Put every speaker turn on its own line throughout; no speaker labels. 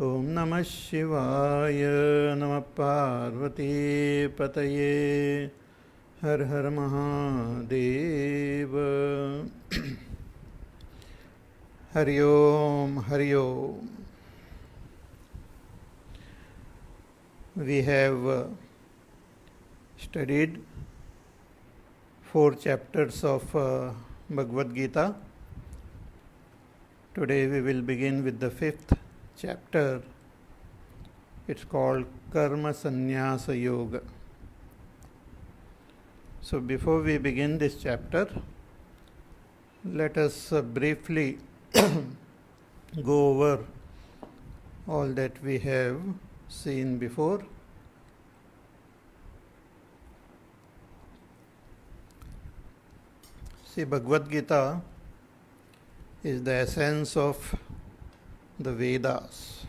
ॐ नमः शिवाय नमः पार्वतीपतये हर हर महादेव हरि ओम हरि ओम. We have studied 4 chapters of Bhagavad Gita. Today we will begin with the 5th chapter. It's called Karma Sannyasa Yoga. So before we begin this chapter, let us briefly go over all that we have seen before. See, Bhagavad Gita is the essence of the Vedas.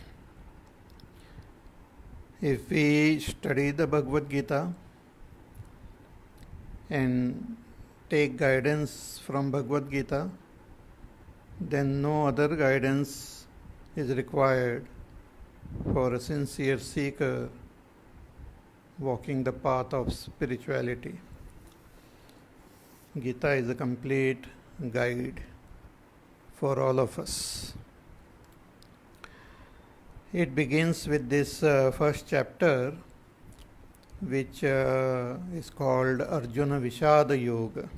If we study the Bhagavad Gita and take guidance from Bhagavad Gita, then no other guidance is required for a sincere seeker walking the path of spirituality. Gita is a complete guide for all of us. It begins with this first chapter, which is called Arjuna Vishada Yoga.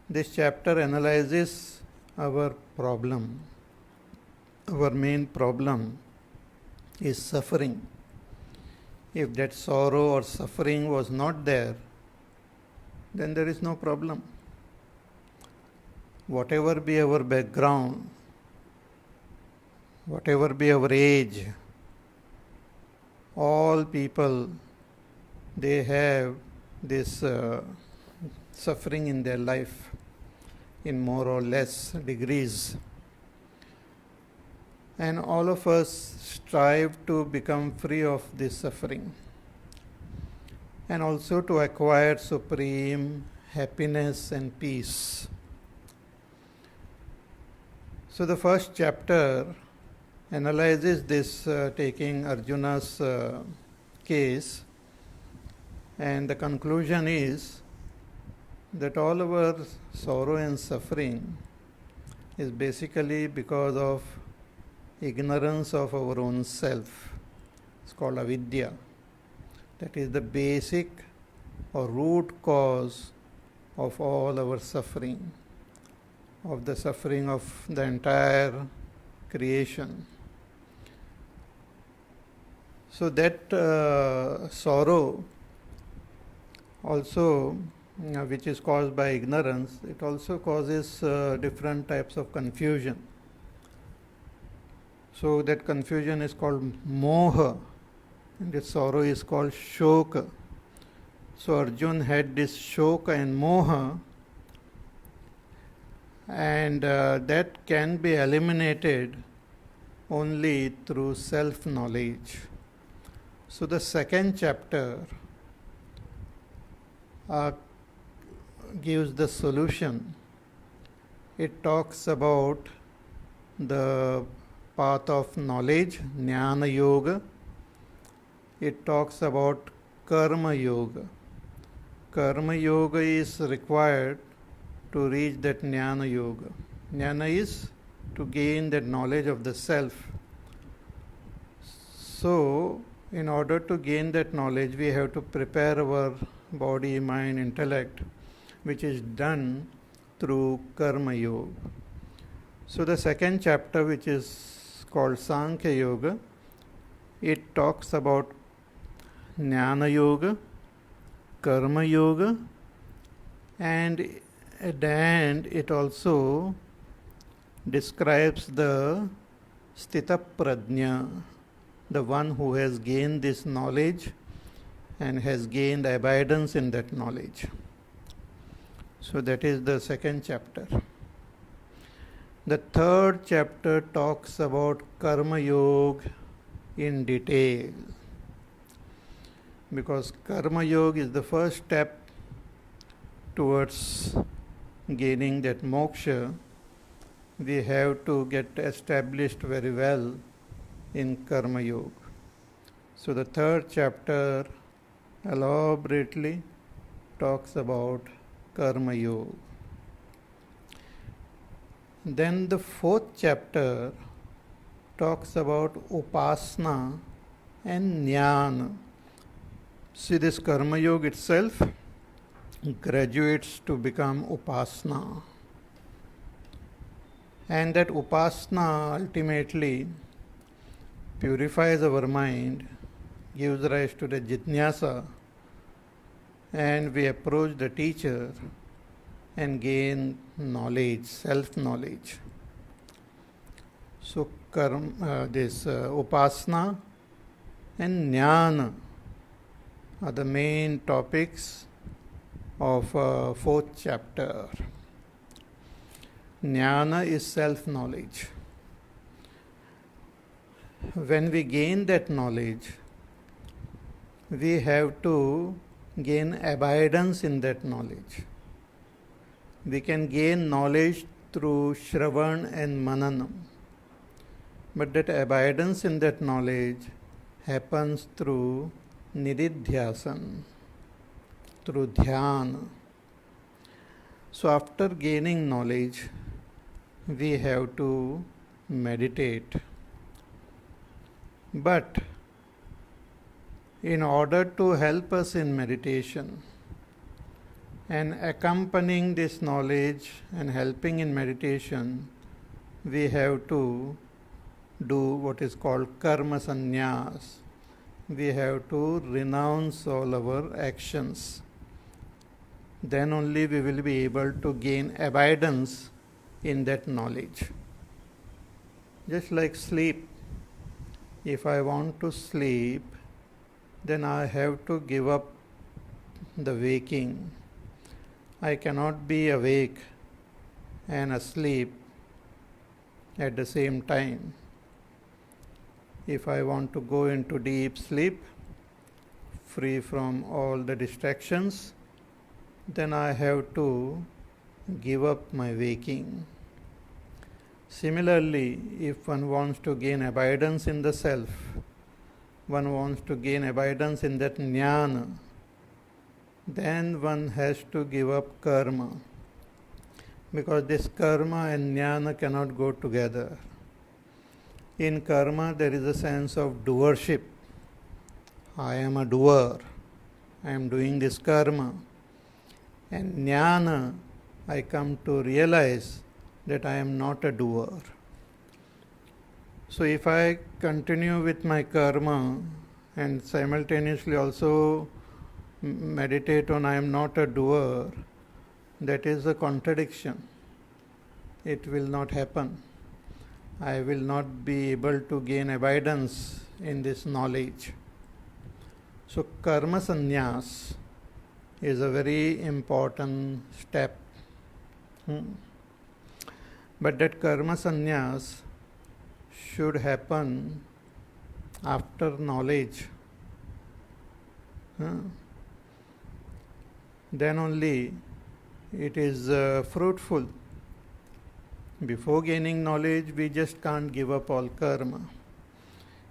This chapter analyzes our problem. Our main problem is suffering. If that sorrow or suffering was not there, then there is no problem. Whatever be our background, whatever be our age, all people, they have this suffering in their life in more or less degrees. And all of us strive to become free of this suffering and also to acquire supreme happiness and peace. So the first chapter analyzes this, taking Arjuna's case, and the conclusion is that all our sorrow and suffering is basically because of ignorance of our own self. It's called avidya. That is the basic or root cause of all our suffering, of the suffering of the entire creation. So that sorrow also, which is caused by ignorance, it also causes different types of confusion. So that confusion is called moha, and this sorrow is called shoka. So Arjun had this shoka and moha, and that can be eliminated only through self-knowledge. So the second chapter gives the solution. It talks about the path of knowledge, Jnana Yoga. It talks about Karma Yoga. Karma Yoga is required to reach that Jnana Yoga. Jnana is to gain that knowledge of the self. So, in order to gain that knowledge, we have to prepare our body, mind, intellect, which is done through Karma Yoga. So the second chapter, which is called Sankhya Yoga, it talks about Jnana Yoga, Karma Yoga, and at the end it also describes the Sthita Prajna, the one who has gained this knowledge and has gained abidance in that knowledge. So that is the second chapter. The third chapter talks about Karma Yoga in detail, because Karma Yoga is the first step towards gaining that moksha. We have to get established very well in Karma Yoga. So the third chapter elaborately talks about Karma Yoga. Then the fourth chapter talks about Upasana and Jnana. See, this Karma Yoga itself graduates to become Upasana. And that Upasana ultimately purifies our mind, gives rise to the Jitnyasa, and we approach the teacher and gain knowledge, self-knowledge. So this Upasana and Jnana are the main topics of fourth chapter. Jnana is self-knowledge. When we gain that knowledge, we have to gain abidance in that knowledge. We can gain knowledge through Shravan and Mananam, but that abidance in that knowledge happens through Nididhyasan, through Dhyana. So after gaining knowledge, we have to meditate. But in order to help us in meditation and accompanying this knowledge and helping in meditation, we have to do what is called karma sannyas. We have to renounce all our actions. Then only we will be able to gain abidance in that knowledge. Just like sleep. If I want to sleep, then I have to give up the waking. I cannot be awake and asleep at the same time. If I want to go into deep sleep, free from all the distractions, then I have to give up my waking. Similarly, if one wants to gain abidance in the self, one wants to gain abidance in that jnana, then one has to give up karma. Because this karma and jnana cannot go together. In karma, there is a sense of doership. I am a doer. I am doing this karma. And jnana, I come to realize that I am not a doer. So if I continue with my karma and simultaneously also meditate on I am not a doer, that is a contradiction. It will not happen. I will not be able to gain abidance in this knowledge. So karma sannyas is a very important step. But that karma sannyas should happen after knowledge. Then only it is fruitful. Before gaining knowledge, we just can't give up all karma.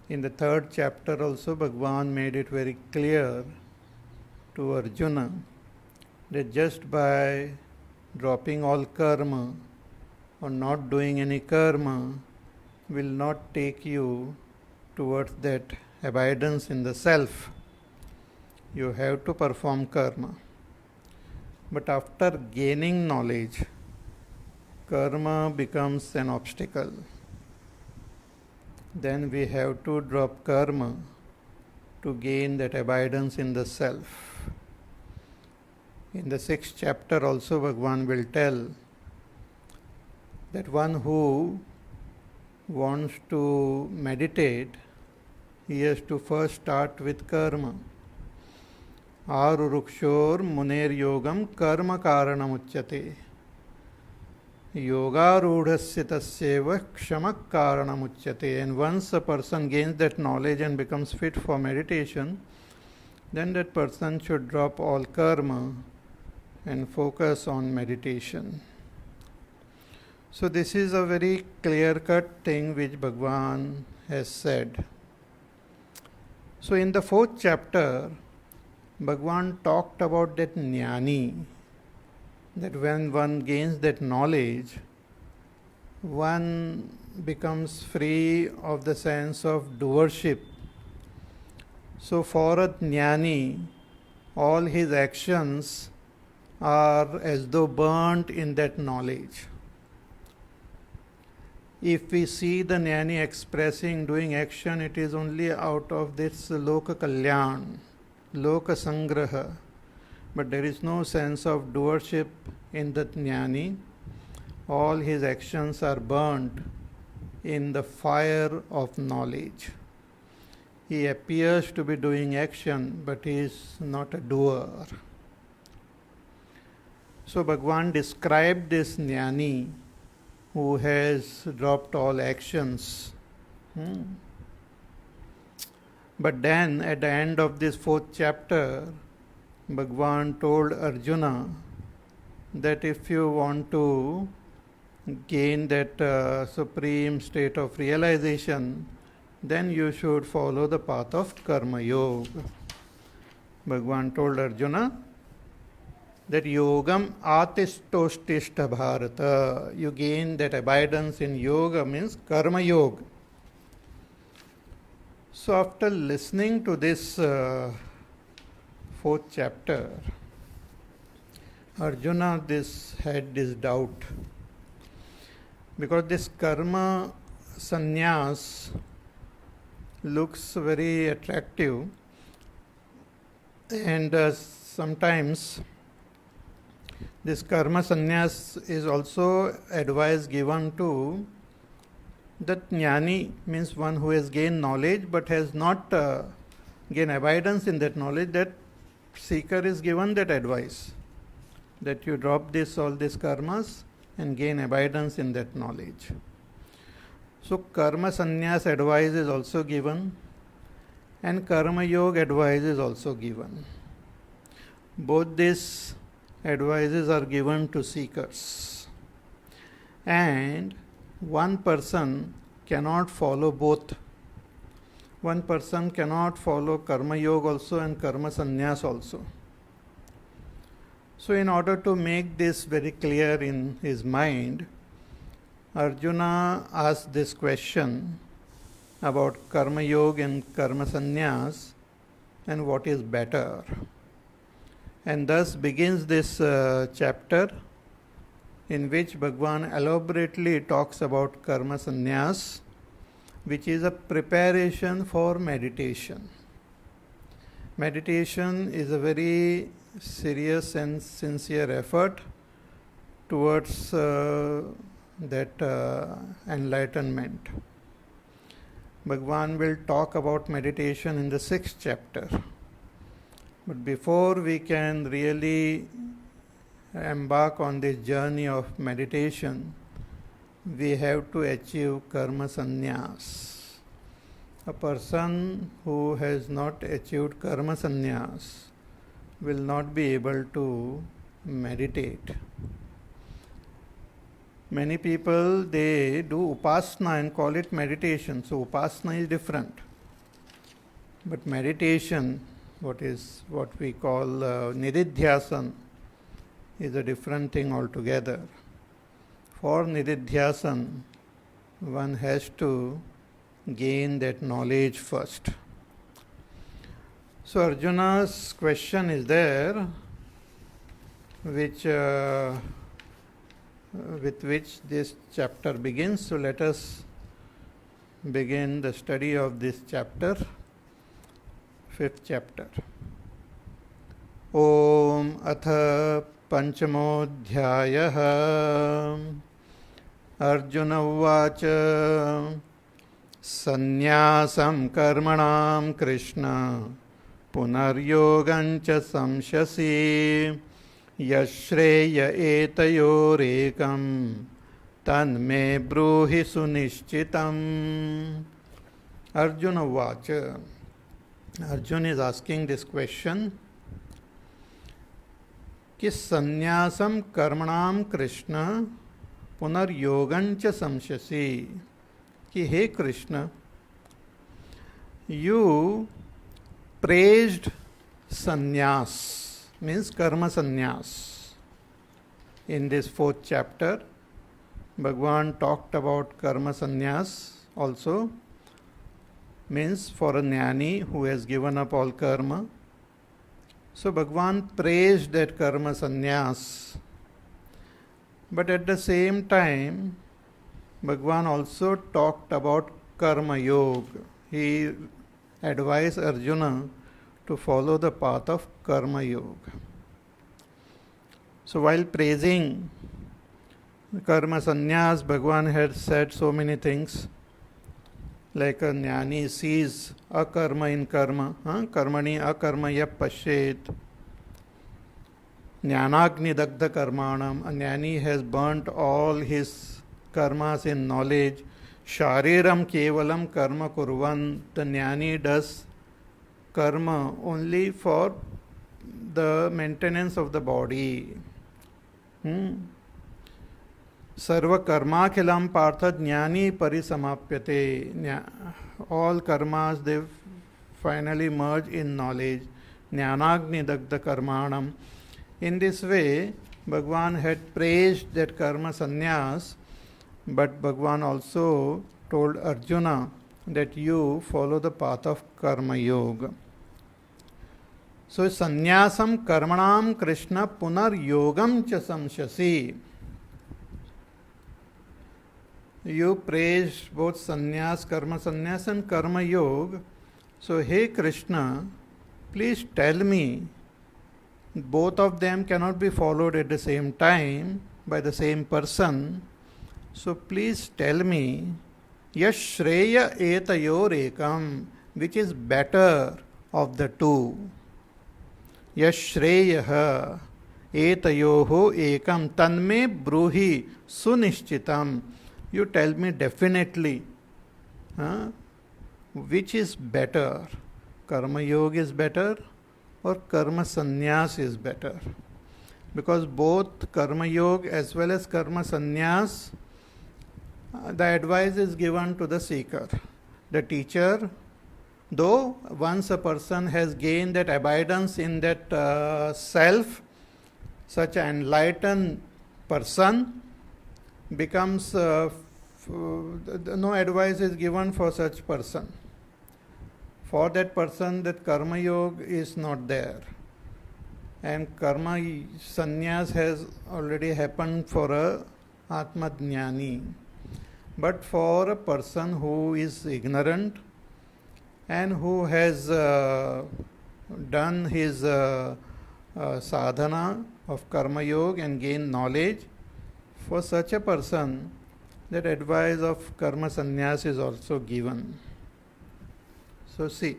In the third chapter also, Bhagavan made it very clear to Arjuna that just by dropping all karma or not doing any karma will not take you towards that abidance in the self. You have to perform karma. But after gaining knowledge, karma becomes an obstacle. Then we have to drop karma to gain that abidance in the self. In the sixth chapter also Bhagavan will tell that one who wants to meditate, he has to first start with karma. Arurukshor muner yogam karma karanam uchyate. Yogarudhasya tasyeva kshamak karanam uchyate. And once a person gains that knowledge and becomes fit for meditation, then that person should drop all karma and focus on meditation. So this is a very clear-cut thing which Bhagavan has said. So in the 4th chapter, Bhagwan talked about that jnani, that when one gains that knowledge, one becomes free of the sense of doership. So for a jnani, all his actions are as though burnt in that knowledge. If we see the jnani expressing, doing action, it is only out of this loka kalyan, loka sangraha. But there is no sense of doership in the jnani. All his actions are burnt in the fire of knowledge. He appears to be doing action, but he is not a doer. So Bhagwan described this jnani who has dropped all actions. But then at the end of this 4th chapter, Bhagwan told Arjuna that if you want to gain that supreme state of realization, then you should follow the path of Karma Yoga. Bhagwan told Arjuna that yogam atistoshtishta bharata. You gain that abidance in yoga means Karma Yoga. So after listening to this 4th chapter, Arjuna had this doubt, because this karma sannyas looks very attractive, and sometimes this karma sannyas is also advice given to the jnani, means one who has gained knowledge but has not gained abidance in that knowledge. That seeker is given that advice, that you drop all these karmas and gain abidance in that knowledge. So karma sannyas advice is also given, and karma yoga advice is also given. Both these advices are given to seekers, and one person cannot follow both. One person cannot follow karma yoga also and karma sannyas also. So in order to make this very clear in his mind, Arjuna asked this question about karma yoga and karma sannyas and what is better. And thus begins this chapter, in which Bhagwan elaborately talks about karma sannyas, which is a preparation for meditation. Meditation is a very serious and sincere effort towards that enlightenment. Bhagwan will talk about meditation in the 6th chapter. But before we can really embark on this journey of meditation, we have to achieve karma sannyas. A person who has not achieved karma sannyas will not be able to meditate. Many people, they do upasana and call it meditation. So upasana is different. But meditation, what we call nididhyasan, is a different thing altogether. For nididhyasan, one has to gain that knowledge first. So Arjuna's question is there, which with which this chapter begins. So let us begin the study of this chapter, 5th chapter. Om atha panchamoऽध्यायः. Arjuna uvacha sannyasam karmanam Krishna punaryogancha samsyasi yashreya etayorekam tanme bruhi sunishchitam. Arjuna uvacha. Arjuna is asking this question, कि संन्यासम कर्मणाम कृष्ण पुनर्योगंच समशसि, कि हे Krishna, You praised sannyas, means karma sannyas. In this fourth chapter, Bhagavan talked about karma sannyas also, means for a jnani who has given up all karma. So Bhagavan praised that karma sannyas. But at the same time, Bhagavan also talked about karma yoga. He advised Arjuna to follow the path of karma yoga. So while praising karma sannyas, Bhagavan had said so many things. Like a jnani sees akarma in karma, karmani akarma ya pashet. Jnanagni dagdha karmanam. A jnani has burnt all his karmas in knowledge. Shariram kevalam karma kurvan. The jnani does karma only for the maintenance of the body. Sarva karmakhilam partha jnani parisamapyate. All karmas, they finally merge in knowledge. Jnanagni dagdha karmanam. In this way, Bhagavan had praised that karma sannyas, but Bhagavan also told Arjuna that you follow the path of karma yoga. So sannyasam karmanam Krishna punar yogam cha samshasi. You praised both sannyas, karma sannyas and karma yoga. So hey Krishna, please tell me, both of them cannot be followed at the same time by the same person. So please tell me, yashreya etayor ekam, which is better of the two. Yashreya etayoho ekam tanme bruhi sunishchitam. You tell me definitely, which is better? Karma yoga is better or karma sannyas is better? Because both karma yoga as well as karma sannyas, the advice is given to the seeker. The teacher, though once a person has gained that abidance in that self, such an enlightened person becomes, no advice is given for such person. For that person, that karma yoga is not there. And karma sannyas has already happened for a Atma Jnani. But for a person who is ignorant and who has done his sadhana of karma yoga and gained knowledge, for such a person, that advice of karma sannyas is also given. So see,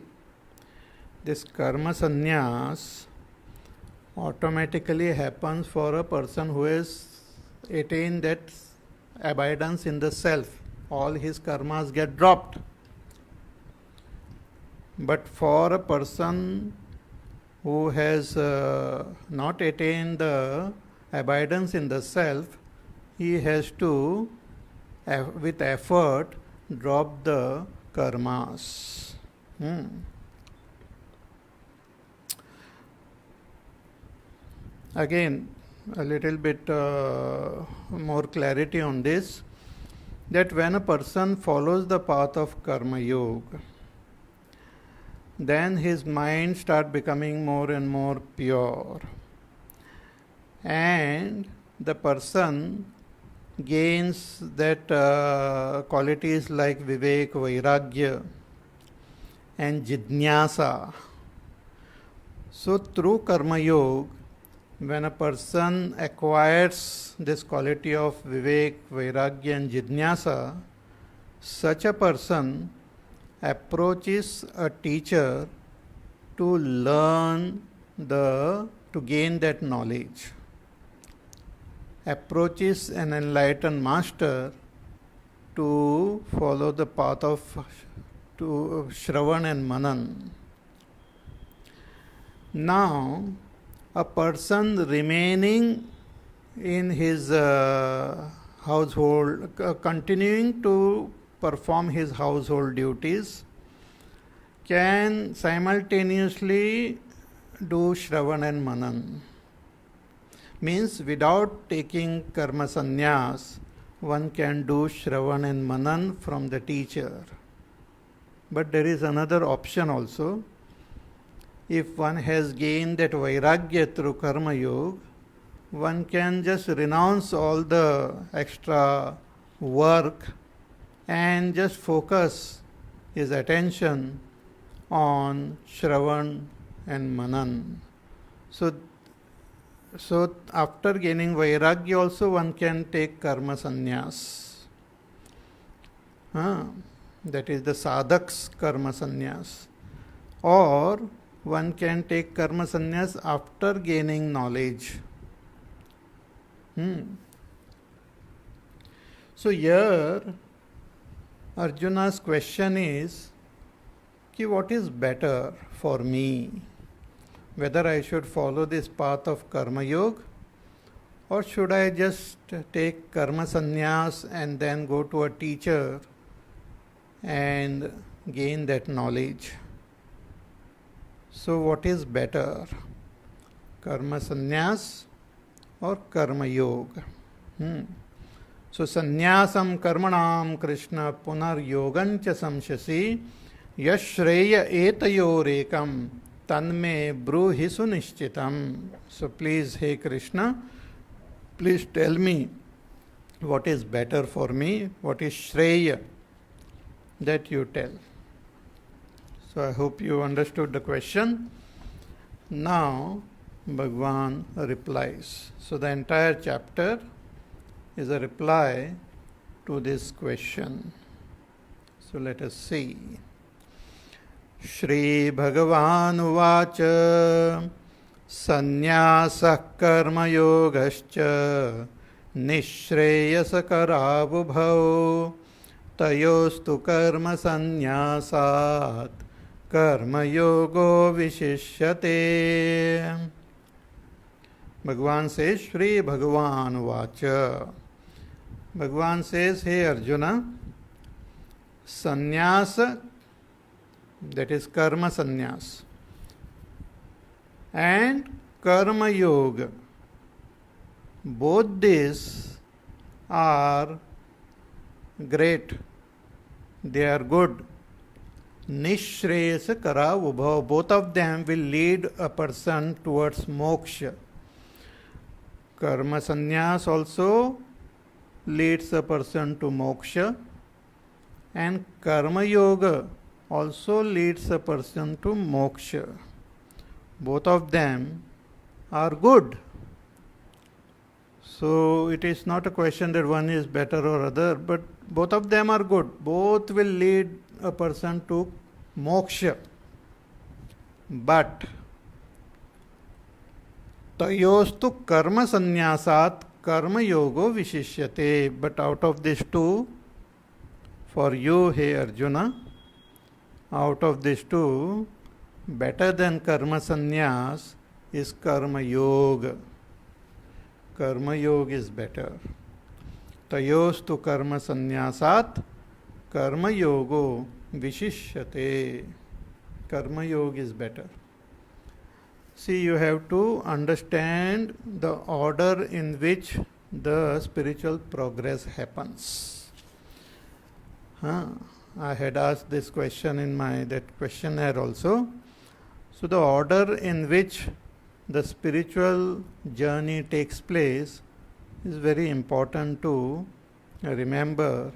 this karma sannyas automatically happens for a person who has attained that abidance in the self. All his karmas get dropped. But for a person who has not attained the abidance in the self, he has to, with effort, drop the karmas. Again, a little bit more clarity on this, that when a person follows the path of karma yoga, then his mind starts becoming more and more pure, and the person gains that qualities like vivek, vairagya and jidnyasa. So through karma yoga, when a person acquires this quality of vivek, vairagya and jidnyasa, such a person approaches a teacher to learn to gain that knowledge. Approaches an enlightened master to follow the path of Shravan and Manan. Now, a person remaining in his household, continuing to perform his household duties, can simultaneously do Shravan and Manan. Means without taking karma sannyas, one can do Shravan and Manan from the teacher. But there is another option also. If one has gained that Vairagya through Karma Yoga, one can just renounce all the extra work and just focus his attention on Shravan and Manan. So after gaining Vairagya also one can take Karma Sannyas. That is the Sadhak's Karma Sannyas. Or one can take Karma Sannyas after gaining knowledge. So here Arjuna's question is, what is better for me? Whether I should follow this path of Karma Yoga or should I just take Karma Sannyas and then go to a teacher and gain that knowledge? So what is better? Karma Sannyas or Karma Yoga? So Sannyasam Karmanam Krishna Punar Yogancha Samshasi Yashreya Etayorekam Tanme Bruhi Sunishchitam. So please, hey Krishna, please tell me what is better for me, what is Shreya, that you tell. So I hope you understood the question. Now Bhagwan replies. So the entire chapter is a reply to this question. So let us see. Shri Bhagavan Uvacha Sannyasah Karma Yogascha Nishreyasa Karabhubhau Tayostu Karma Sannyasat Karma Yogo Vishishyate. Bhagavan says, Shri Bhagavan Vacha. Bhagavan says, hey Arjuna, sannyasa, that is karma sannyas, and karma yoga, both these are great, they are good. Nishreyasa kara ubhav, both of them will lead a person towards moksha. Karma sannyas also leads a person to moksha, and karma yoga also leads a person to moksha. Both of them are good. So it is not a question that one is better or other, but both of them are good. Both will lead a person to moksha. But tayostu karma sannyasat karma yogo vishishyate. But out of these two, for you, hey Arjuna, out of these two, better than karma sannyas is karma yoga. Karma yoga is better. Tayostu karma sannyasat karma yogo vishishyate. Karma yoga is better. See, you have to understand the order in which the spiritual progress happens. I had asked this question in that questionnaire also. So the order in which the spiritual journey takes place is very important to remember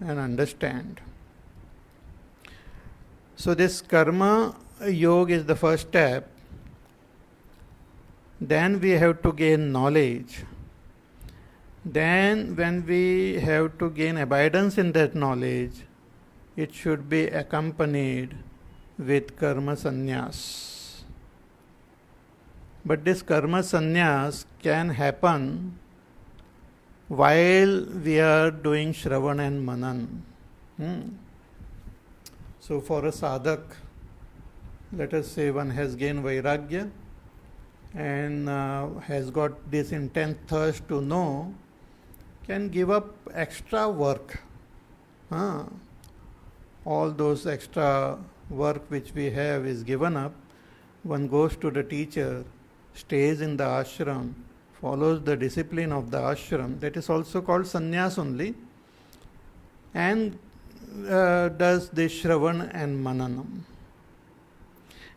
and understand. So this karma yoga is the first step. Then we have to gain knowledge. Then when we have to gain abidance in that knowledge, it should be accompanied with karma sannyas. But this karma sannyas can happen while we are doing Shravan and Manan. So for a sadhak, let us say one has gained Vairagya and has got this intense thirst to know, can give up extra work. All those extra work which we have is given up, one goes to the teacher, stays in the ashram, follows the discipline of the ashram, that is also called sannyas only, and does the Shravan and Mananam.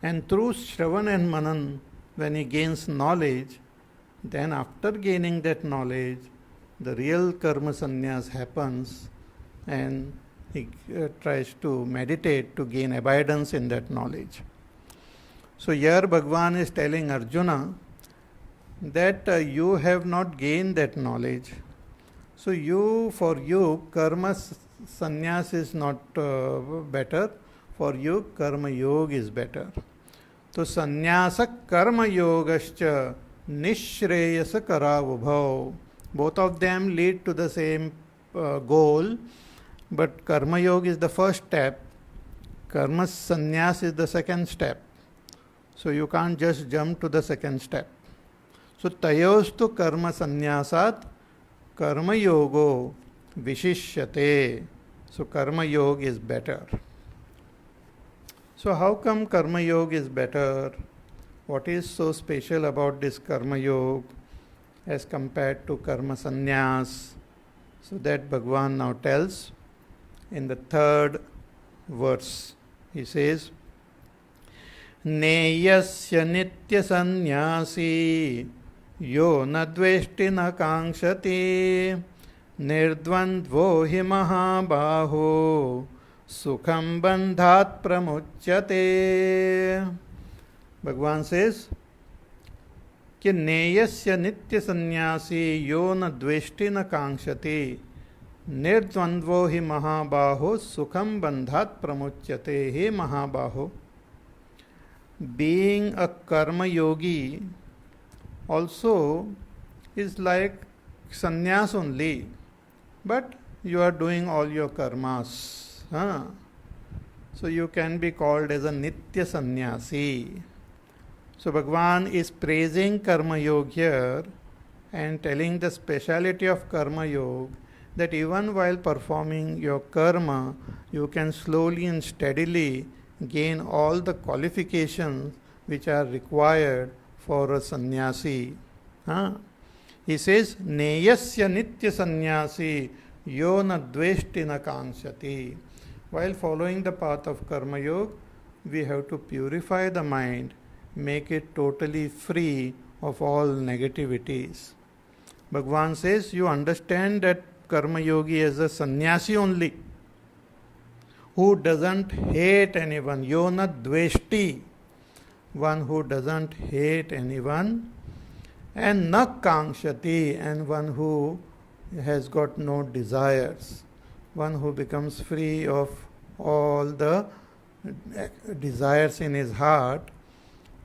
And through Shravan and Manan, when he gains knowledge, then after gaining that knowledge, the real karma sannyas happens, and he tries to meditate to gain abidance in that knowledge. So here Bhagavan is telling Arjuna that you have not gained that knowledge. So for you, karma sannyas is not better. For you, karma yoga is better. So sannyasa karma yogascha nishreyasa karavubhav. Both of them lead to the same goal, but karma yoga is the first step. Karma sannyas is the second step. So you can't just jump to the second step. So tayostu karma sannyasat karma yogo vishishyate. So karma yoga is better. So how come karma yoga is better? What is so special about this karma yoga as compared to karma sannyas? So that Bhagavan now tells in the third verse. He says, नेयस्य नित्य संन्यासी यो न द्वेष्टि न कांक्षति निर्द्वन्द्वो हि महाबाहो सुखम बंधात् प्रमुच्यते. भगवान सेज कि नेयस्य नित्य संन्यासी यो न द्वेष्टि न कांक्षति निर्द्वन्द्वो हि महाबाहो सुखम बंधात् प्रमुच्यते. हे महाबाहो, being a karma yogi also is like sannyas only, but you are doing all your karmas. So you can be called as a nitya sannyasi. So Bhagavan is praising karma yoga here and telling the speciality of karma yoga, that even while performing your karma, you can slowly and steadily gain all the qualifications which are required for a sannyasi. He says, Neyasya nitya sannyasi yo na dveshti na kankshati. While following the path of karma yoga, we have to purify the mind, make it totally free of all negativities. Bhagavan says, you understand that karma yogi is a sannyasi only, who doesn't hate anyone. Yona dveshti, one who doesn't hate anyone, and na kankshati, and one who has got no desires, one who becomes free of all the desires in his heart,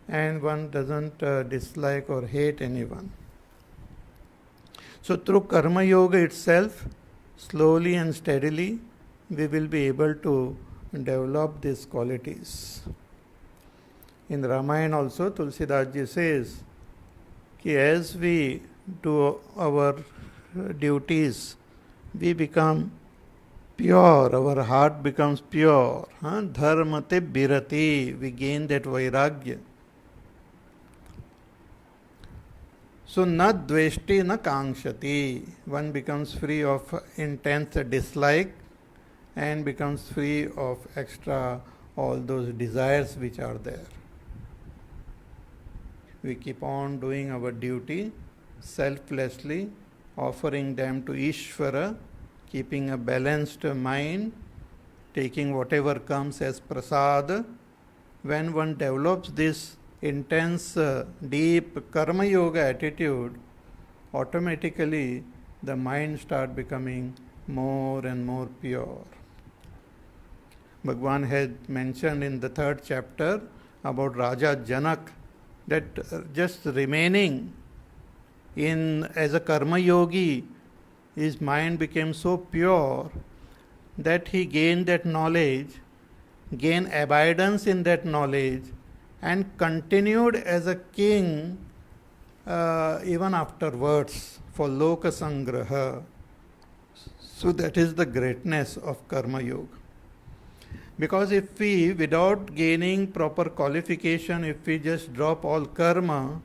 and one doesn't dislike or hate anyone. So through karma yoga itself, slowly and steadily, we will be able to develop these qualities. In Ramayana also, Tulsidas ji says that as we do our duties, we become pure, our heart becomes pure. Dharmate birati, we gain that vairagya. So na dveshti na kankshati, one becomes free of intense dislike and becomes free of extra all those desires which are there. We keep on doing our duty selflessly, offering them to Ishvara, keeping a balanced mind, taking whatever comes as prasad. When one develops this intense, deep karma yoga attitude, automatically the mind starts becoming more and more pure. Bhagavan had mentioned in the third chapter about Raja Janak that just remaining as a karma yogi, his mind became so pure that he gained that knowledge, gained abidance in that knowledge, and continued as a king even afterwards for Loka Sangraha. So that is the greatness of karma yoga. Because if we, without gaining proper qualification, if we just drop all karma,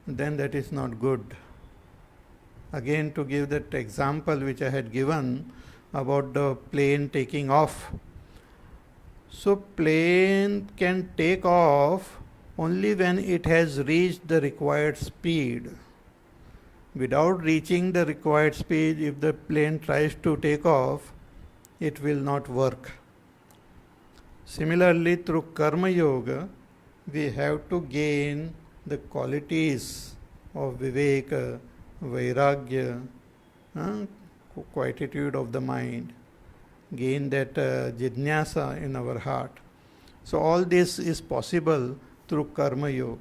then that is not good. Again, to give that example which I had given about the plane taking off. So plane can take off only when it has reached the required speed. Without reaching the required speed, if the plane tries to take off, it will not work. Similarly, through Karma Yoga, we have to gain the qualities of Viveka, Vairagya, quietude of the mind, gain that Jidnyasa in our heart. So all this is possible through Karma Yoga.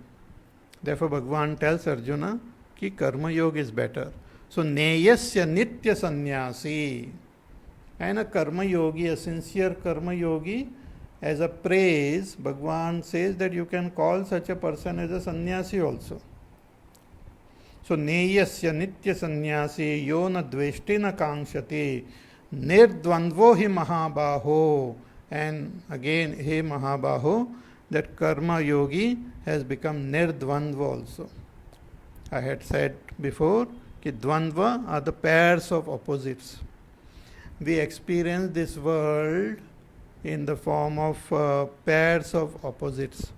Therefore, Bhagavan tells Arjuna कि कर्म योग is better. So neyasya nitya sannyasi, and a karma yogi, a sincere karma yogi, as a praise, Bhagavan says that you can call such a person as a sannyasi also. So neyasya nitya sannyasi yo na dveshti na kankshati nirdvandvo hi mahabaho. And again, he Mahabaho, that karma yogi has become nirdvandva also. I had said before that dvandva are the pairs of opposites. We experience this world in the form of pairs of opposites.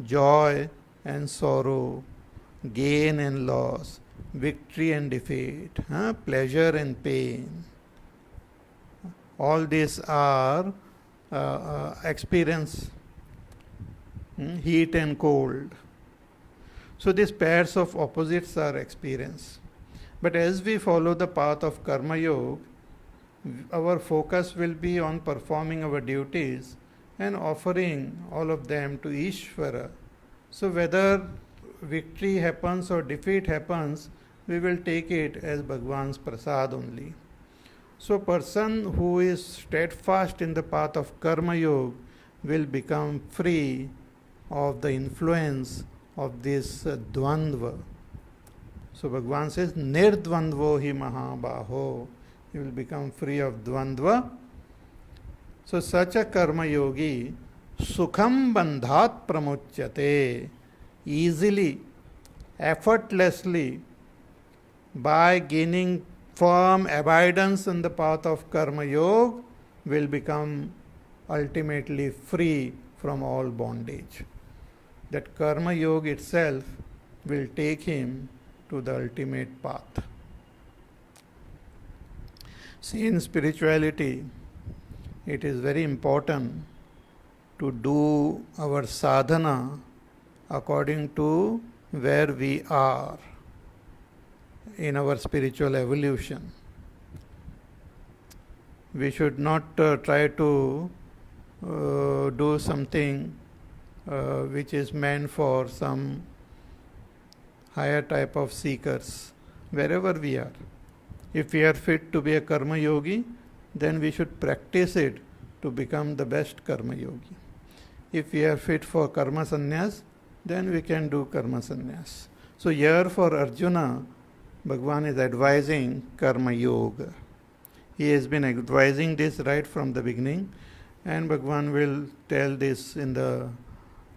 Joy and sorrow, gain and loss, victory and defeat, pleasure and pain. All these are experience, heat and cold. So these pairs of opposites are experience. But as we follow the path of Karma Yoga, our focus will be on performing our duties and offering all of them to Ishvara. So whether victory happens or defeat happens, we will take it as Bhagavan's prasad only. So a person who is steadfast in the path of Karma Yoga will become free of the influence of this dvandva. So Bhagavan says, nirdvandvo hi mahabaho. He will become free of dvandva. So such a karma yogi, sukham bandhat pramuchyate, easily, effortlessly, by gaining firm abidance in the path of karma yoga, will become ultimately free from all bondage. That karma yoga itself will take him to the ultimate path. See, in spirituality, it is very important to do our sadhana according to where we are in our spiritual evolution. We should not try to do something which is meant for some higher type of seekers, wherever we are. If we are fit to be a karma yogi, then we should practice it to become the best karma yogi. If we are fit for karma sannyas, then we can do karma sannyas. So here for Arjuna, Bhagavan is advising karma yoga. He has been advising this right from the beginning, and Bhagavan will tell this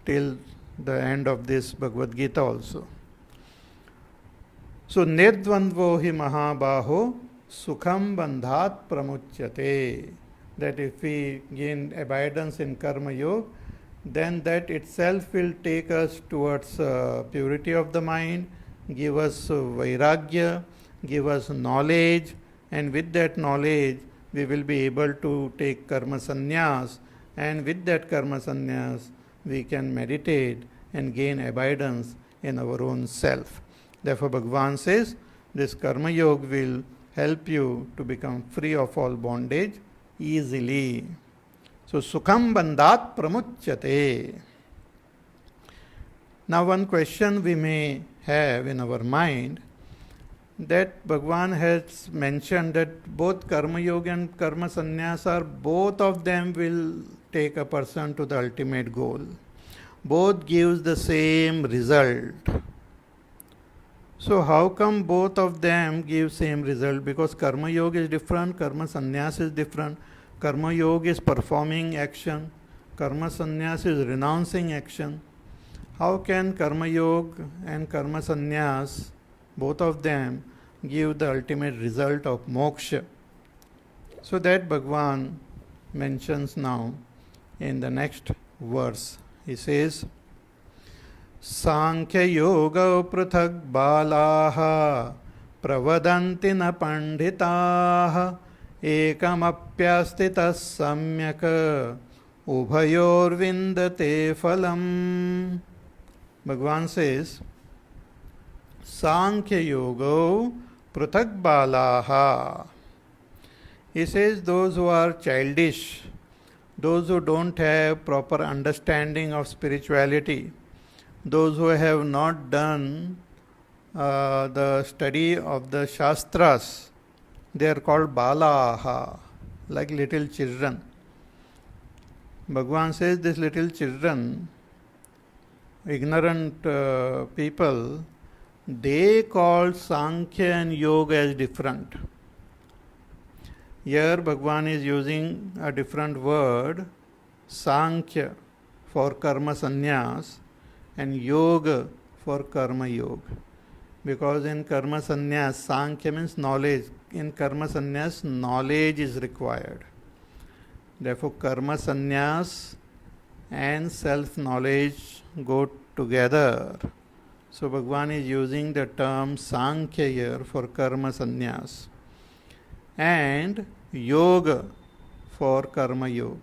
till the end of this Bhagavad Gita also. So nirdvandvo hi mahabaho sukham bandhat pramuchyate. That if we gain abidance in karma yoga, then that itself will take us towards purity of the mind, give us vairagya, give us knowledge, and with that knowledge we will be able to take karma sannyas, and with that karma sannyas we can meditate and gain abidance in our own self. Therefore Bhagavan says this karma yoga will help you to become free of all bondage easily. So sukham bandhat pramuchyate. Now one question we may have in our mind, that Bhagavan has mentioned that both karma yoga and karma sannyas are, both of them will take a person to the ultimate goal. Both gives the same result. So how come both of them give same result? Because karma yoga is different, karma sannyas is different. Karma Yoga is performing action, Karma Sannyas is renouncing action. How can Karma Yoga and Karma Sannyas, both of them, give the ultimate result of moksha? So that Bhagavan mentions now in the next verse. He says, Sankhya Yoga Prathak Balaha Pravadanti na Pandhitaha Ekamapyastitas Samyak Ubhayor Vindate Phalam. Bhagavan says, Sankhya Yoga Prathak Balaha. He says those who are childish, those who don't have proper understanding of spirituality, those who have not done the study of the Shastras, they are called Balaha, like little children. Bhagavan says these little children, ignorant people, they call Sankhya and Yoga as different. Here Bhagavan is using a different word, Sankhya for Karma Sannyas and Yoga for Karma Yoga. Because in Karma Sannyas, Sankhya means knowledge. In Karma Sannyas, knowledge is required. Therefore, Karma Sannyas and self-knowledge go together. So Bhagavan is using the term Sankhya here for Karma Sannyas and Yoga for Karma Yoga.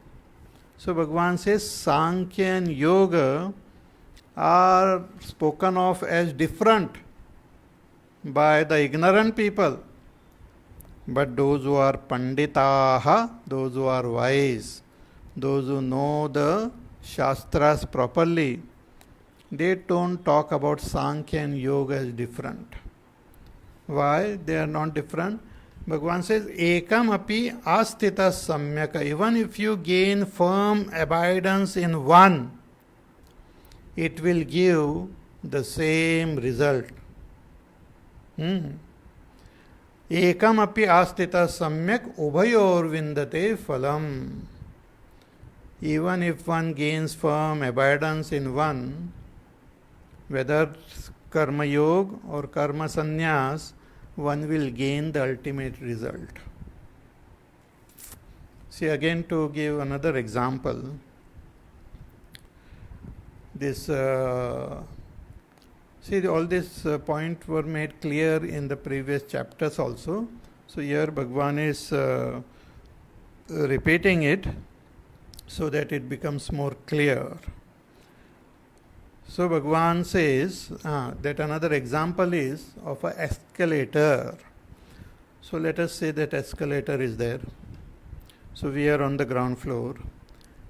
So Bhagavan says Sankhya and Yoga are spoken of as different by the ignorant people. But those who are Panditaha, those who are wise, those who know the Shastras properly, they don't talk about Sankhya and Yoga as different. Why they are not different? Bhagavan says, Ekam api astita samyaka. Even if you gain firm abidance in one, it will give the same result. Ekam api astita samyak ubhayor vindate phalam. Even if one gains firm abidance in one, whether Karma Yoga or Karma Sannyas, one will gain the ultimate result. See, again to give another example, this see all these points were made clear in the previous chapters also. So here Bhagavan is repeating it so that it becomes more clear. So Bhagavan says that another example is of an escalator. So let us say that escalator is there. So we are on the ground floor.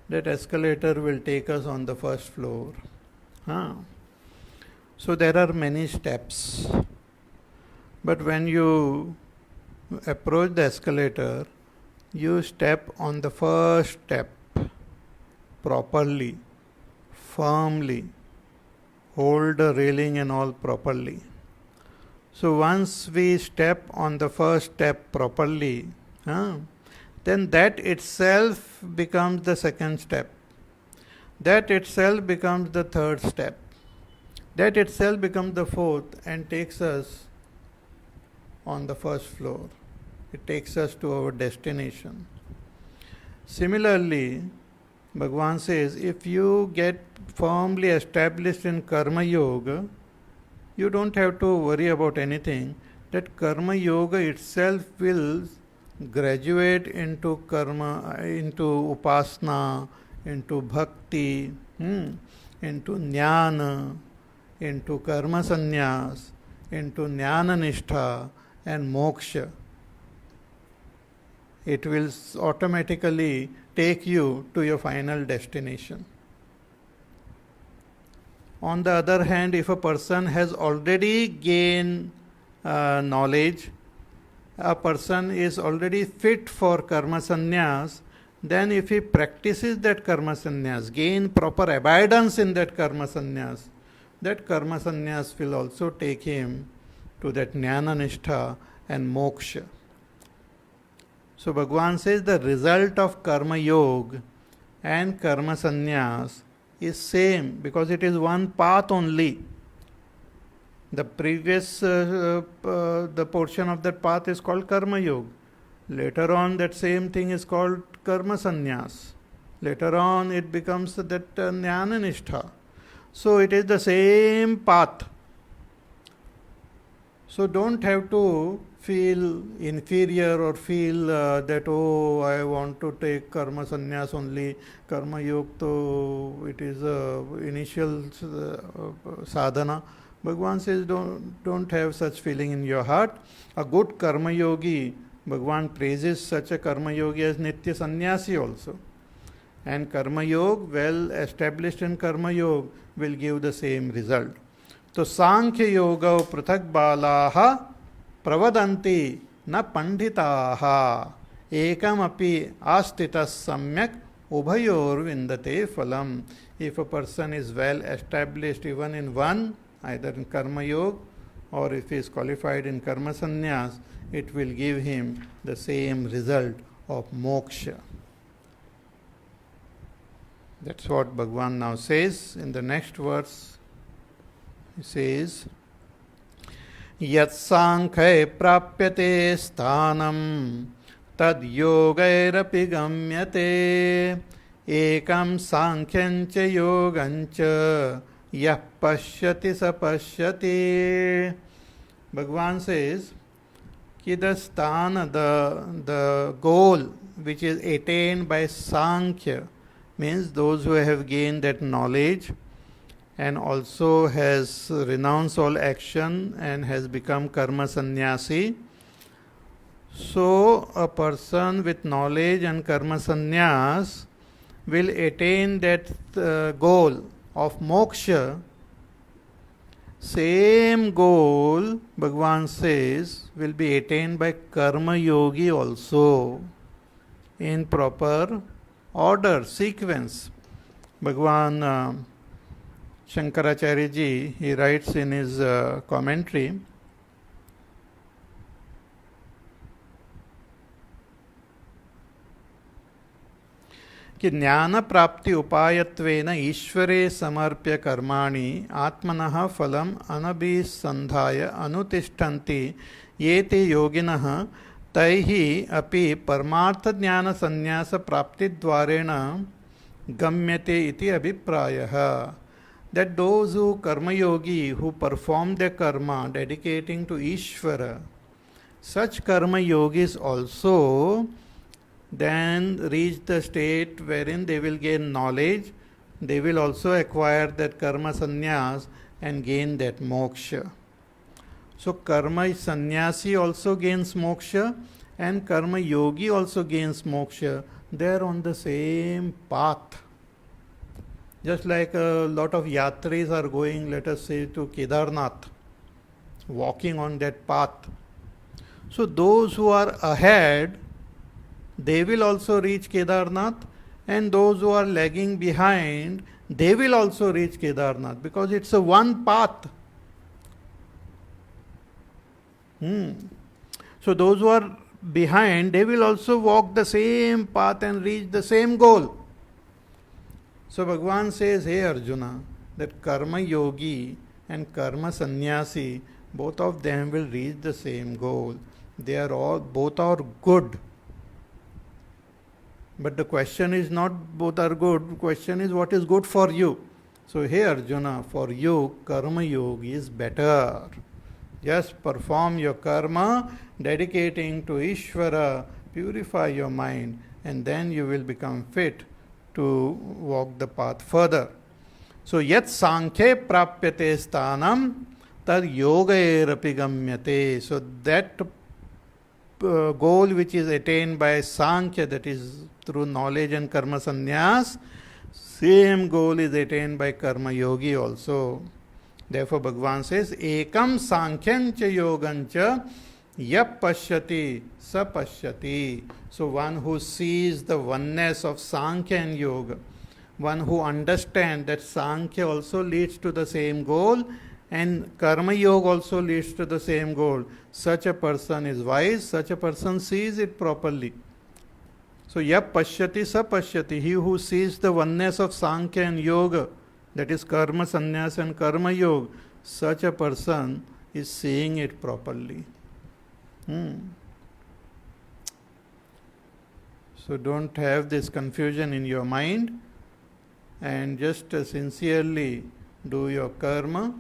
That escalator will take us on the first floor. So there are many steps. But when you approach the escalator, you step on the first step properly, firmly. Hold the railing and all properly. So once we step on the first step properly, then that itself becomes the second step. That itself becomes the third step. That itself becomes the fourth and takes us on the first floor. It takes us to our destination. Similarly, Bhagavan says, if you get firmly established in Karma Yoga, you don't have to worry about anything. That Karma Yoga itself will graduate into Karma, into Upasana, into Bhakti, into Jnana, into Karma Sannyas, into Jnana Nishtha and Moksha. It will automatically take you to your final destination. On the other hand, if a person has already gained knowledge, a person is already fit for Karma Sannyas, then if he practices that Karma Sannyas, gain proper abidance in that Karma Sannyas will also take him to that Jnana Nishtha and Moksha. So Bhagavan says the result of karma yoga and karma sannyas is same because it is one path only. The previous the portion of that path is called karma yoga. Later on, that same thing is called karma sannyas. Later on, it becomes that jnana nishtha. So it is the same path. So don't have to feel inferior or feel that, oh, I want to take karma sannyas only, karma yoga, so it is initial sadhana. Bhagavan says don't have such feeling in your heart. A good karma yogi, Bhagavan praises such a karma yogi as nitya sannyasi also. And karma yoga, well established in karma yoga, will give the same result. तो सांख्य योग पृथक बालाः प्रवदन्ति न पंडिताः एकमपि आस्थितः सम्यक् उभयोर्विन्दते फलम्. If a person is well established even in one, either in karma yoga or if he is qualified in karma sannyas, it will give him the same result of moksha. That's what Bhagavan now says in the next verse. He says, Yat sankhya prapyate sthanam tad yogairapi gamyate ekam sankhyamcha yogancha yah pashyati sa pashyati. Bhagavan says कि the sthana, the goal which is attained by Sankhya, means those who have gained that knowledge and also has renounced all action and has become karma sannyasi. So a person with knowledge and karma sannyas will attain that goal of moksha. Same goal, Bhagavan says, will be attained by karma yogi also in proper order, sequence. Bhagavan Shankaracharya ji, he writes in his commentary, कि ज्ञान प्राप्ति उपायत्वेन ईश्वरे समर्प्य कर्माणि आत्मनः फलम् अनभिसन्धाय अनुतिष्ठन्ति ये ते योगिनः तैः अपि परमार्थ ज्ञान संन्यास प्राप्ति द्वारेण गम्यते इति अभिप्रायः. That those who karma yogi who perform their karma dedicating to Ishvara, such karma yogis also then reach the state wherein they will gain knowledge, they will also acquire that karma sannyas and gain that moksha. So karma sannyasi also gains moksha and karma yogi also gains moksha. They are on the same path. Just like a lot of yatris are going, let us say, to Kedarnath, walking on that path. So those who are ahead, they will also reach Kedarnath, and those who are lagging behind, they will also reach Kedarnath, because it's a one path. So those who are behind, they will also walk the same path and reach the same goal. So Bhagavan says, hey Arjuna, that karma yogi and karma sannyasi, both of them will reach the same goal. They are all, both are good. But the question is not both are good, the question is what is good for you. So hey Arjuna, for you karma yoga is better. Just perform your karma, dedicating to Ishvara, purify your mind, and then you will become fit to walk the path further. So yat sankhya prapyate sthanam tad yogaerapi gamyate. So that goal which is attained by Sankhya, that is through knowledge and karma sannyas, same goal is attained by karma yogi also. Therefore Bhagavan says, ekam sankhyamcha yogancha yap pashyati sa pashyati. So one who sees the oneness of Sankhya and Yoga, one who understands that Sankhya also leads to the same goal and Karma Yoga also leads to the same goal, such a person is wise, such a person sees it properly. So, yap pashyati sa pashyati, he who sees the oneness of Sankhya and Yoga, that is karma sannyas and karma yoga, such a person is seeing it properly. So don't have this confusion in your mind and just sincerely do your karma.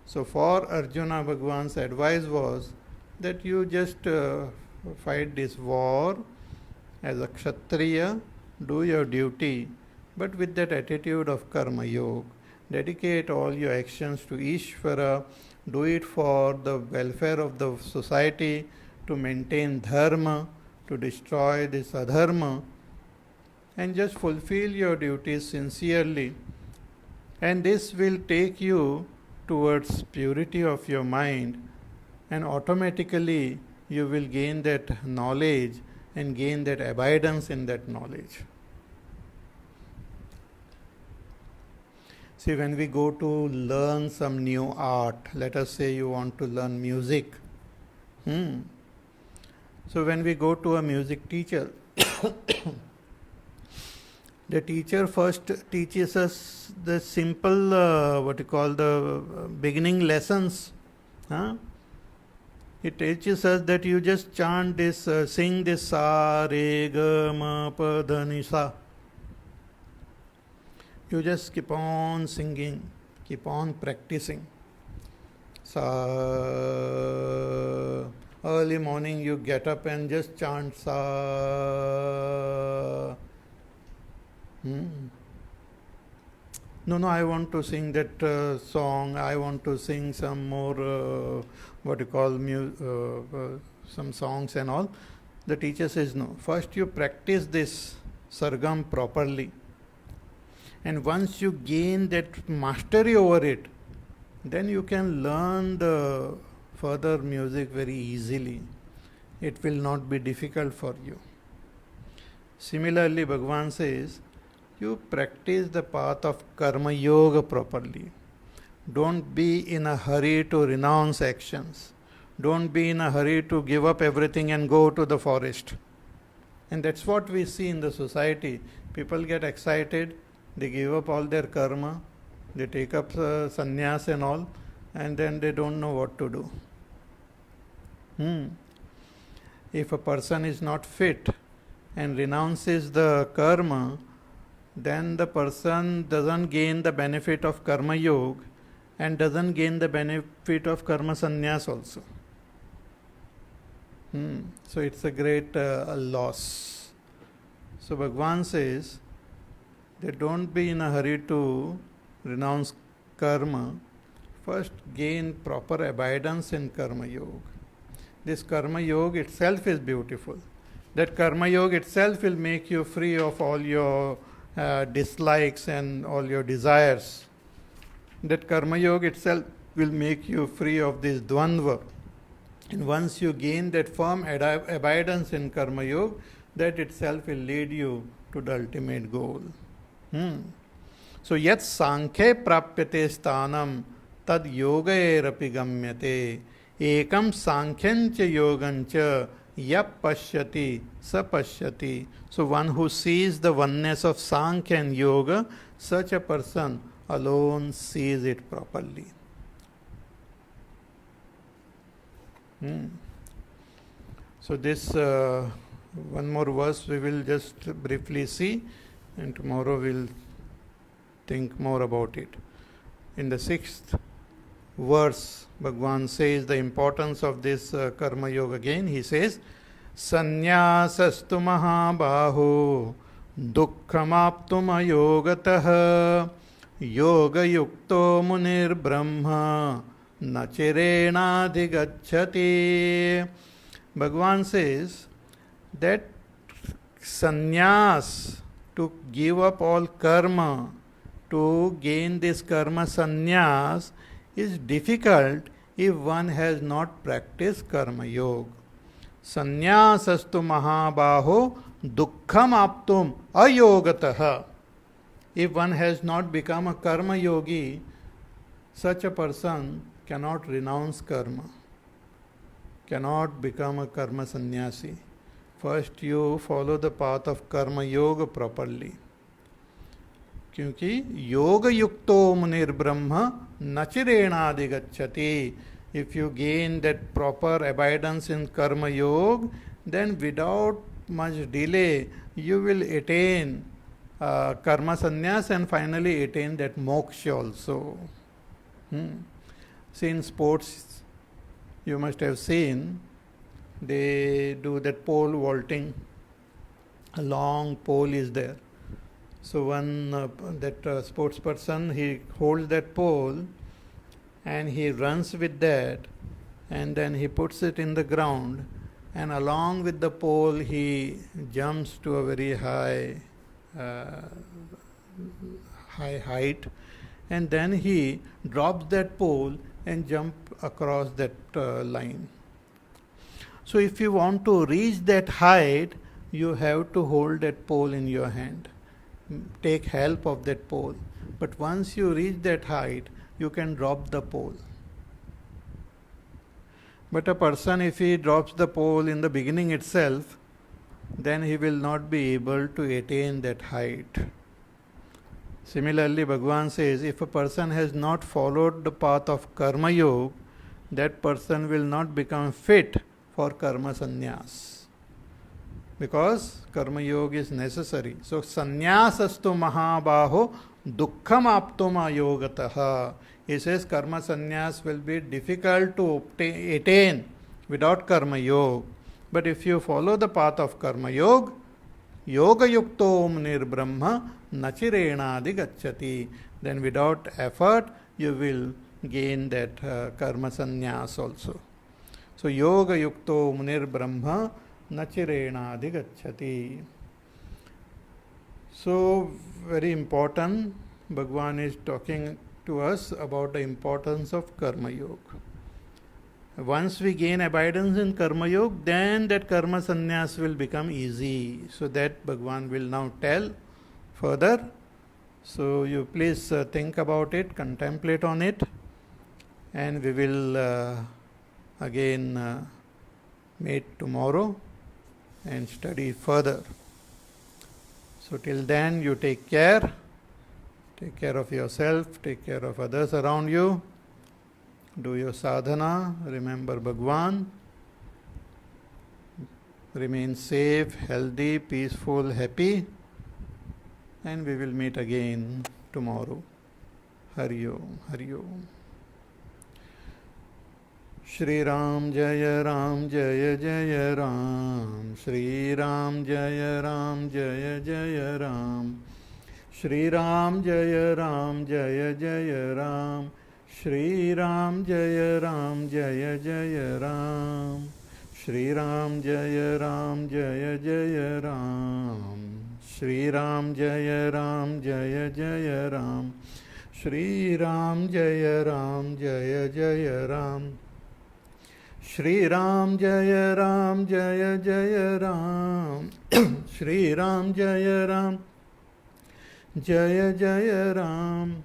So for Arjuna, Bhagwan's advice was that you just fight this war as a Kshatriya, do your duty, but with that attitude of karma yoga. Dedicate all your actions to Ishvara, do it for the welfare of the society, to maintain dharma, to destroy this adharma, and just fulfill your duties sincerely. And this will take you towards purity of your mind, and automatically you will gain that knowledge and gain that abidance in that knowledge. See, when we go to learn some new art, let us say you want to learn music. So when we go to a music teacher, the teacher first teaches us the simple, the beginning lessons. It teaches us that you just chant this, sing this sa, re, ga, ma, pa, dha, ni, sa. You just keep on singing, keep on practicing. Sa, early morning you get up and just chant sa. No, I want to sing that song. I want to sing some more, some songs and all. The teacher says no. First you practice this sargam properly. And once you gain that mastery over it, then you can learn the further music very easily. It will not be difficult for you. Similarly, Bhagavan says, you practice the path of karma yoga properly. Don't be in a hurry to renounce actions. Don't be in a hurry to give up everything and go to the forest. And that's what we see in the society. People get excited, they give up all their karma, they take up sannyas and all, and then they don't know what to do. If a person is not fit and renounces the karma, then the person doesn't gain the benefit of karma yoga and doesn't gain the benefit of karma sannyas also. So it's a great loss. So Bhagavan says that don't be in a hurry to renounce karma. First gain proper abidance in karma yoga. This karma yoga itself is beautiful. That karma yoga itself will make you free of all your dislikes and all your desires. That karma yoga itself will make you free of this dvandva. And once you gain that firm abidance in karma yoga, that itself will lead you to the ultimate goal. So yat sankhya prapyate sthanam tad yogaerapi gamyate ekam sankhyancha yogancha yap pashyati sa pashyati. So one who sees the oneness of Sankhya and Yoga, such a person alone sees it properly. So this one more verse we will just briefly see, and tomorrow we'll think more about it. In the 6th verse, Bhagavan says the importance of this karma yoga again. He says, Sannyasastu mahabaho dukkhamaptum ayogatah yoga yukto munir brahma nachirenadhigacchati. Bhagavan says that sannyas, to give up all karma, to gain this karma sannyas, is difficult if one has not practiced karma yoga. Sannyasastu mahabaho dukkham aptum ayogatah. If one has not become a karma yogi, such a person cannot renounce karma, cannot become a karma sannyasi. First you follow the path of karma yoga properly. क्योंकि योग युक्तो मुनिर्ब्रह्म नचिरेणाधिगच्छति. If you gain that proper abidance in karma yoga, then without much delay you will attain karma sannyas and finally attain that moksha also. See, in sports you must have seen they do that pole vaulting. A long pole is there. So one sports person, he holds that pole and he runs with that, and then he puts it in the ground, and along with the pole he jumps to a very high height, and then he drops that pole and jump across that line. So if you want to reach that height, you have to hold that pole in your hand. Take help of that pole. But once you reach that height, you can drop the pole. But a person, if he drops the pole in the beginning itself, then he will not be able to attain that height. Similarly, Bhagavan says, if a person has not followed the path of karma yoga, that person will not become fit for karma sannyas. Because karma yoga is necessary. So, sannyasastu mahabaho dukkham aptoma yogataha. He says karma sannyas will be difficult to attain without karma yoga. But if you follow the path of karma yoga, yoga yukto nirbrahma nachirenadi gacchati, then without effort you will gain that karma sannyas also. So, yoga yukto nirbrahma nachirenadi gacchati. So, very important, Bhagavan is talking to us about the importance of karma yoga. Once we gain abidance in karma yoga, then that karma sannyas will become easy. So that Bhagavan will now tell further. So you please think about it, contemplate on it, and we will again meet tomorrow and study further. So till then, you take care of yourself, take care of others around you, do your sadhana, remember Bhagavan, remain safe, healthy, peaceful, happy, and we will meet again tomorrow. Hari Om, Hari Om. Shri Ram Jaya Ram Jaya Jaya Ram, Shri Ram Jaya Ram Jaya Jaya Ram, Shri Ram Jaya Ram Jaya Jaya Ram, Shri Ram Jaya Ram Jaya Jaya Ram, Shri Ram Jaya Ram Jaya Jaya Ram, Shri Ram Jaya Ram Jaya Jaya Ram, Shri Ram Jaya Ram Jaya Jaya Ram, Shri Ram Jaya Ram Jaya Jaya Ram, Shri Ram Jaya Ram Jaya Jaya Ram,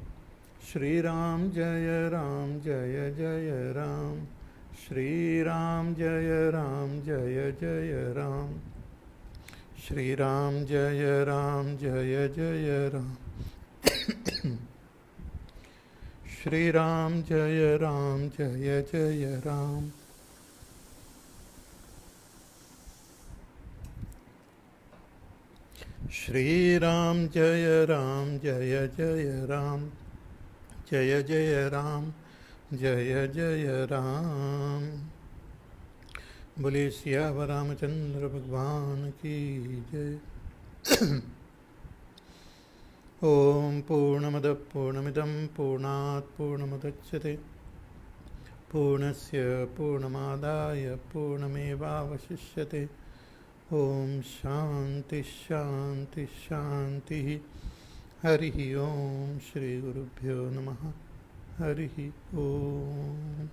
Shri Ram Jaya Ram Jaya Jaya Ram, Shri Ram Jaya Ram Jaya Jaya Ram, Shri Ram Jaya Ram Jaya Jaya Ram, Shri Ram Jaya Ram Jaya Jaya Ram. Shri Ram Jaya Ram Jaya Jaya Ram, Jaya Jaya Ram, Jaya Jaya Ram. Bole Siyava Ramachandra Bhagwan ki Jai. Om Purnamada Purnamidam Purnat Purnamadachyate Purnasya Purnamadaya Purnamevavashishyate. Om Shanti Shanti Shanti. Hari Om Shri Gurubhyo Namaha. Hari Om.